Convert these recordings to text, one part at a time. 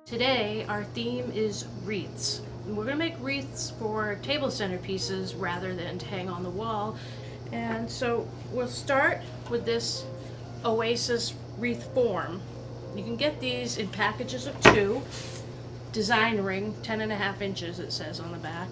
Today our theme is wreaths. We're going to make wreaths for table centerpieces rather than to hang on the wall. And so we'll start with this Oasis wreath form. You can get these in packages of 2. Design ring, 10.5 inches it says on the back.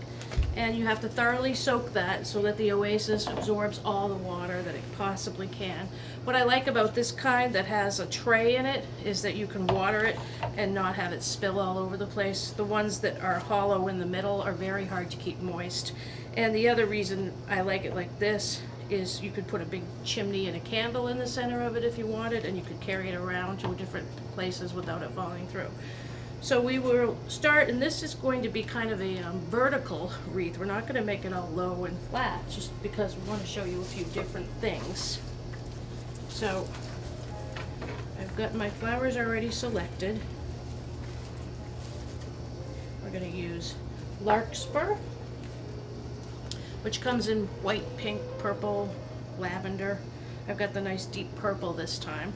And you have to thoroughly soak that so that the Oasis absorbs all the water that it possibly can. What I like about this kind that has a tray in it is that you can water it and not have it spill all over the place. The ones that are hollow in the middle are very hard to keep moist. And the other reason I like it like this is you could put a big chimney and a candle in the center of it if you wanted, and you could carry it around to different places without it falling through. So we will start, and this is going to be kind of a vertical wreath. We're not going to make it all low and flat, just because we want to show you a few different things. So I've got my flowers already selected. We're going to use larkspur, which comes in white, pink, purple, lavender. I've got the nice deep purple this time.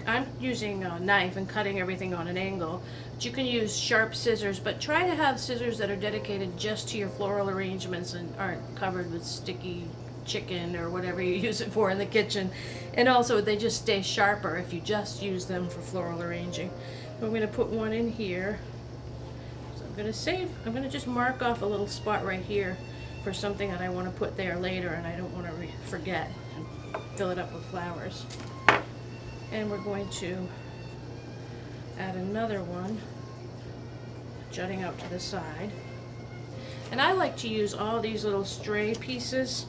I'm using a knife and cutting everything on an angle, but you can use sharp scissors, but try to have scissors that are dedicated just to your floral arrangements and aren't covered with sticky chicken or whatever you use it for in the kitchen. And also they just stay sharper if you just use them for floral arranging. So I'm going to put one in here. So I'm going to just mark off a little spot right here for something that I want to put there later and I don't want to forget and fill it up with flowers. And we're going to add another one jutting out to the side. And I like to use all these little stray pieces.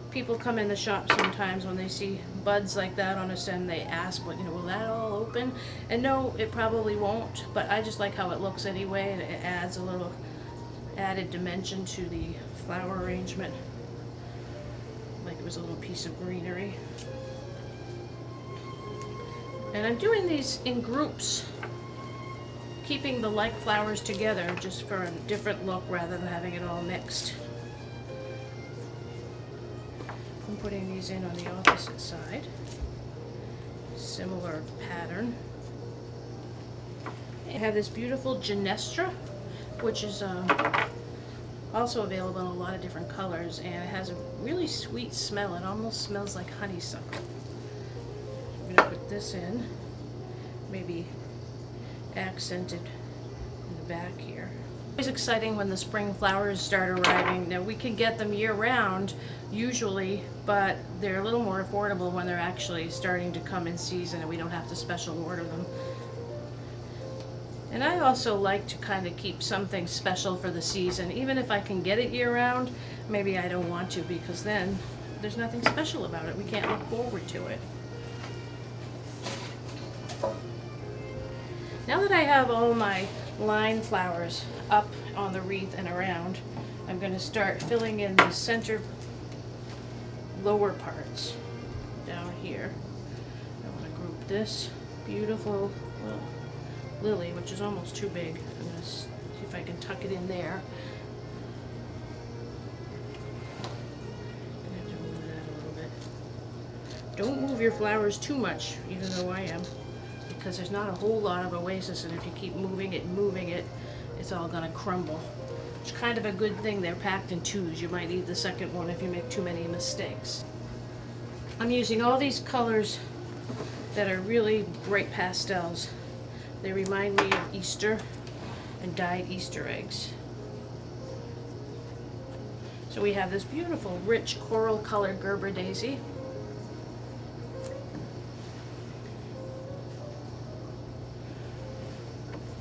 People come in the shop sometimes when they see buds like that on a stem, they ask, well, will that all open? And no, it probably won't, but I just like how it looks anyway, and it adds a little added dimension to the flower arrangement, like it was a little piece of greenery. And I'm doing these in groups, keeping the like flowers together just for a different look rather than having it all mixed. I'm putting these in on the opposite side. Similar pattern. I have this beautiful Genestra, which is also available in a lot of different colors, and it has a really sweet smell. It almost smells like honeysuckle. I'm going to put this in, maybe accented in the back here. It's exciting when the spring flowers start arriving. Now we can get them year-round usually, but they're a little more affordable when they're actually starting to come in season and we don't have to special order them. And I also like to kind of keep something special for the season. Even if I can get it year-round, maybe I don't want to, because then there's nothing special about it. We can't look forward to it. Now that I have all my line flowers up on the wreath and around, I'm going to start filling in the center lower parts down here. I want to group this beautiful lily, which is almost too big. I'm going to see if I can tuck it in there. I'm going to have to move that a little bit. Don't move your flowers too much, even though I am, because there's not a whole lot of Oasis, and if you keep moving it, it's all going to crumble. It's kind of a good thing they're packed in 2s. You might need the second one if you make too many mistakes. I'm using all these colors that are really bright pastels. They remind me of Easter and dyed Easter eggs. So we have this beautiful rich coral colored Gerber daisy.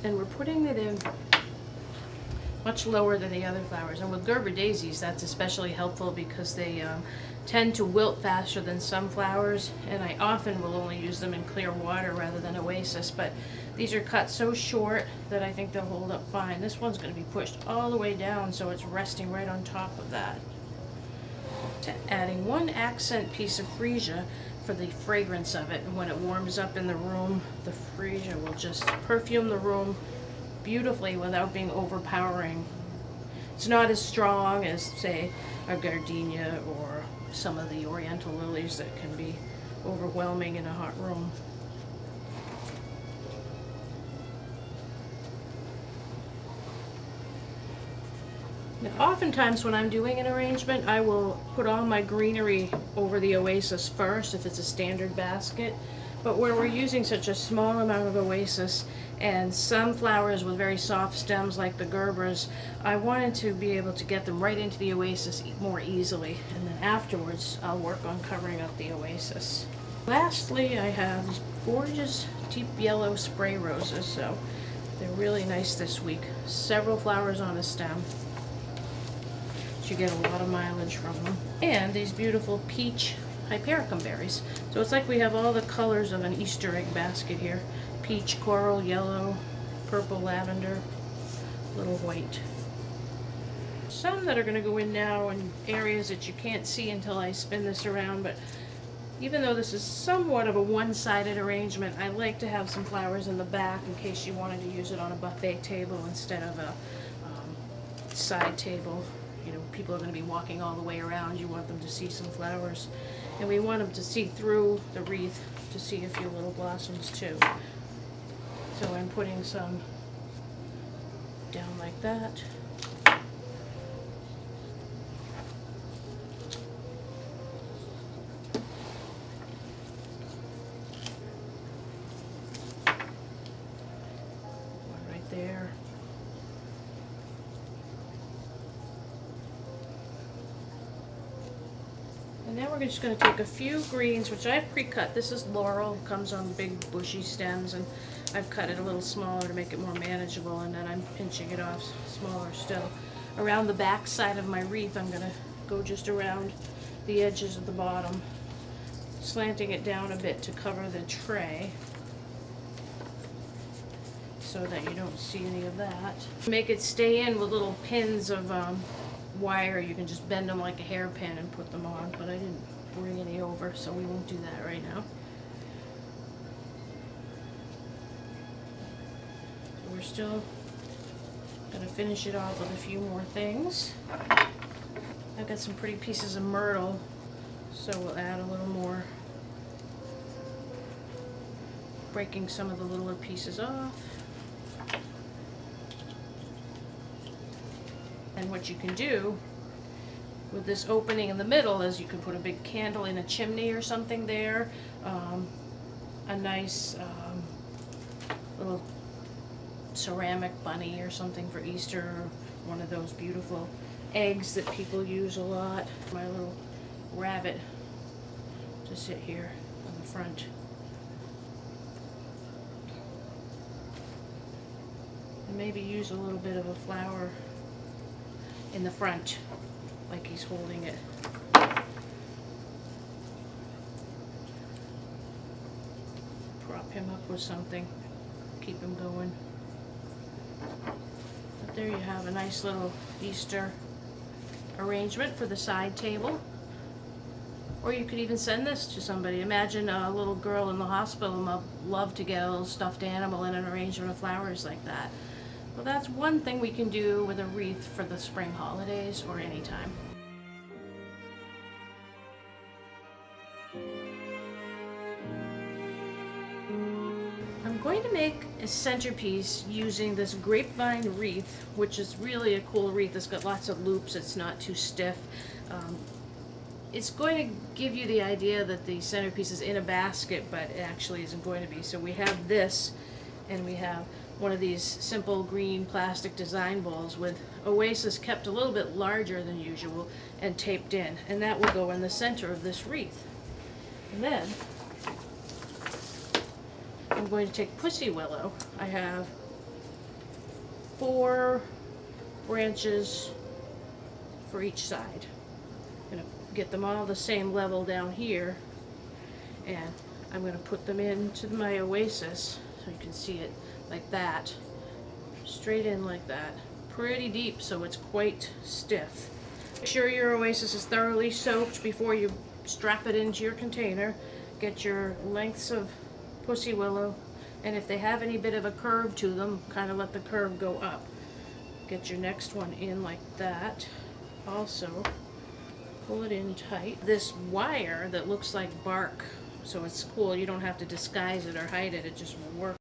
And we're putting it in much lower than the other flowers. And with Gerber daisies, that's especially helpful because they tend to wilt faster than some flowers, and I often will only use them in clear water rather than Oasis, but these are cut so short that I think they'll hold up fine. This one's going to be pushed all the way down so it's resting right on top of that. Adding one accent piece of freesia for the fragrance of it, and when it warms up in the room, the freesia will just perfume the room beautifully without being overpowering. It's not as strong as, say, a gardenia or some of the oriental lilies that can be overwhelming in a hot room. Now, oftentimes when I'm doing an arrangement, I will put all my greenery over the oasis first if it's a standard basket. But where we're using such a small amount of oasis and some flowers with very soft stems like the Gerbers, I wanted to be able to get them right into the oasis more easily. And then afterwards, I'll work on covering up the oasis. Lastly, I have these gorgeous deep yellow spray roses. So they're really nice this week. Several flowers on a stem. You get a lot of mileage from them. And these beautiful peach hypericum berries. So it's like we have all the colors of an Easter egg basket here. Peach, coral, yellow, purple, lavender, little white. Some that are going to go in now in areas that you can't see until I spin this around, but even though this is somewhat of a one-sided arrangement, I like to have some flowers in the back in case you wanted to use it on a buffet table instead of a side table. You know, people are going to be walking all the way around. You want them to see some flowers. And we want them to see through the wreath to see a few little blossoms too. So I'm putting some down like that. One right there. And then we're just going to take a few greens, which I've pre-cut. This is laurel, comes on big bushy stems, and I've cut it a little smaller to make it more manageable, and then I'm pinching it off smaller still. Around the back side of my wreath, I'm going to go just around the edges of the bottom, slanting it down a bit to cover the tray so that you don't see any of that. Make it stay in with little pins of wire. You can just bend them like a hairpin and put them on, but I didn't bring any over, so we won't do that right now. So we're still going to finish it off with a few more things. I've got some pretty pieces of myrtle, so we'll add a little more, breaking some of the littler pieces off. And what you can do with this opening in the middle is you can put a big candle in a chimney or something there, a nice little ceramic bunny or something for Easter, one of those beautiful eggs that people use a lot. My little rabbit to sit here on the front. And maybe use a little bit of a flower in the front, like he's holding it. Prop him up with something, keep him going. But there you have a nice little Easter arrangement for the side table. Or you could even send this to somebody. Imagine a little girl in the hospital might love to get a little stuffed animal in an arrangement of flowers like that. Well, that's one thing we can do with a wreath for the spring holidays or anytime. I'm going to make a centerpiece using this grapevine wreath, which is really a cool wreath. It's got lots of loops, it's not too stiff. It's going to give you the idea that the centerpiece is in a basket, but it actually isn't going to be. So we have this, and we have one of these simple green plastic design balls with oasis kept a little bit larger than usual and taped in, and that will go in the center of this wreath. And then I'm going to take pussy willow. I have 4 branches for each side. I'm going to get them all the same level down here, and I'm going to put them into my oasis so you can see it like that, straight in like that, pretty deep so it's quite stiff. Make sure your oasis is thoroughly soaked before you strap it into your container. Get your lengths of pussy willow, and if they have any bit of a curve to them, kind of let the curve go up. Get your next one in like that. Also, pull it in tight. This wire that looks like bark, so it's cool. You don't have to disguise it or hide it. It just works.